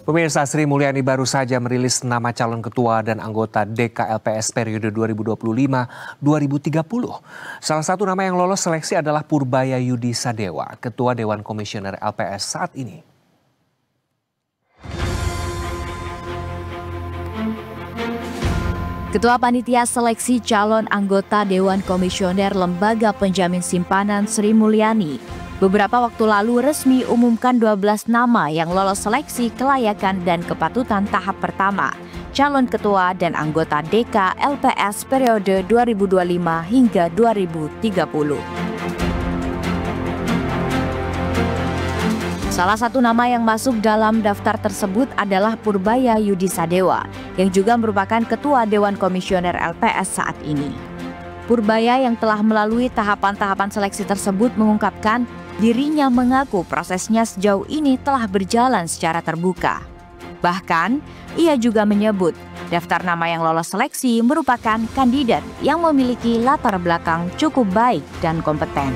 Pemirsa, Sri Mulyani baru saja merilis nama calon ketua dan anggota DKLPS periode 2025-2030. Salah satu nama yang lolos seleksi adalah Purbaya Yudi Sadewa, Ketua Dewan Komisioner LPS saat ini. Ketua Panitia Seleksi Calon Anggota Dewan Komisioner Lembaga Penjamin Simpanan Sri Mulyani beberapa waktu lalu resmi umumkan 12 nama yang lolos seleksi kelayakan dan kepatutan tahap pertama calon ketua dan anggota DK LPS periode 2025 hingga 2030. Salah satu nama yang masuk dalam daftar tersebut adalah Purbaya Yudi Sadewa, yang juga merupakan Ketua Dewan Komisioner LPS saat ini. Purbaya yang telah melalui tahapan-tahapan seleksi tersebut mengungkapkan dirinya mengaku prosesnya sejauh ini telah berjalan secara terbuka. Bahkan, ia juga menyebut daftar nama yang lolos seleksi merupakan kandidat yang memiliki latar belakang cukup baik dan kompeten.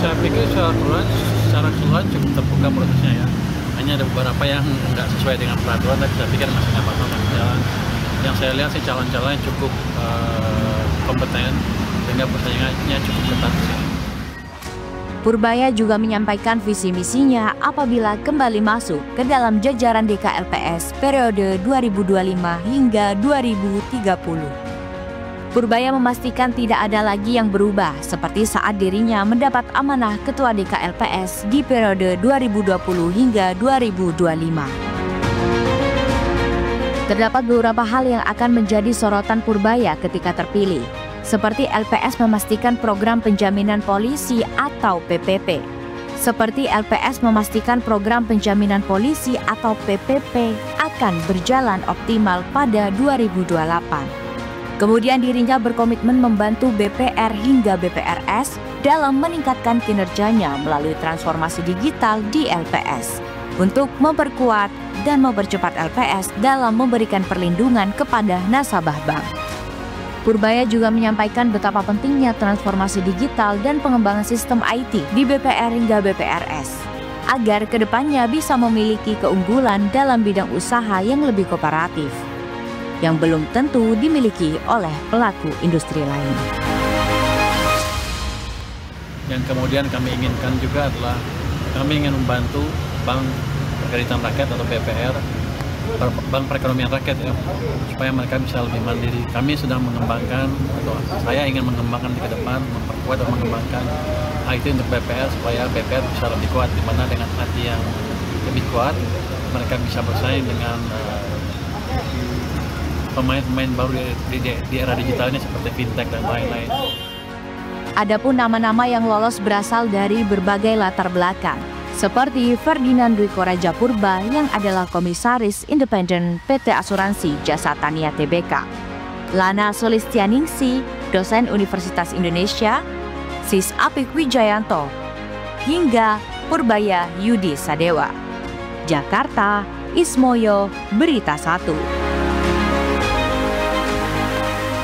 Saya pikir secara keseluruhan cukup terbuka prosesnya ya. Hanya ada beberapa yang nggak sesuai dengan peraturan, tapi saya pikir masih dapat berjalan. Yang saya lihat sih calon-calonnya cukup kompeten, sehingga persaingannya cukup ketat. Purbaya juga menyampaikan visi misinya apabila kembali masuk ke dalam jajaran DKLPS periode 2025 hingga 2030. Purbaya memastikan tidak ada lagi yang berubah seperti saat dirinya mendapat amanah Ketua DKLPS di periode 2020 hingga 2025. Terdapat beberapa hal yang akan menjadi sorotan Purbaya ketika terpilih, seperti LPS memastikan program penjaminan polisi atau PPP. Seperti LPS memastikan program penjaminan polisi atau PPP akan berjalan optimal pada 2028. Kemudian dirinya berkomitmen membantu BPR hingga BPRS dalam meningkatkan kinerjanya melalui transformasi digital di LPS untuk memperkuat dan mempercepat LPS dalam memberikan perlindungan kepada nasabah bank. Purbaya juga menyampaikan betapa pentingnya transformasi digital dan pengembangan sistem IT di BPR hingga BPRS agar kedepannya bisa memiliki keunggulan dalam bidang usaha yang lebih kooperatif, yang belum tentu dimiliki oleh pelaku industri lain. Yang kemudian kami inginkan juga adalah kami ingin membantu Bank Perkreditan Rakyat atau BPR, Bank Perekonomian Rakyat ya, supaya mereka bisa lebih mandiri. Kami sedang mengembangkan, atau saya ingin mengembangkan di ke depan, memperkuat dan mengembangkan IT untuk BPR supaya BPR bisa lebih kuat, di mana dengan IT yang lebih kuat mereka bisa bersaing dengan pemain-pemain baru di era digital ini seperti fintech dan lain-lain. Adapun nama-nama yang lolos berasal dari berbagai latar belakang, seperti Ferdinand Dwiko Rajapurba yang adalah Komisaris Independen PT Asuransi Jasa Tania Tbk, Lana Sulistianingsih, dosen Universitas Indonesia, Sis Apik Wijayanto, hingga Purbaya Yudi Sadewa. Jakarta, Ismoyo, Berita 1.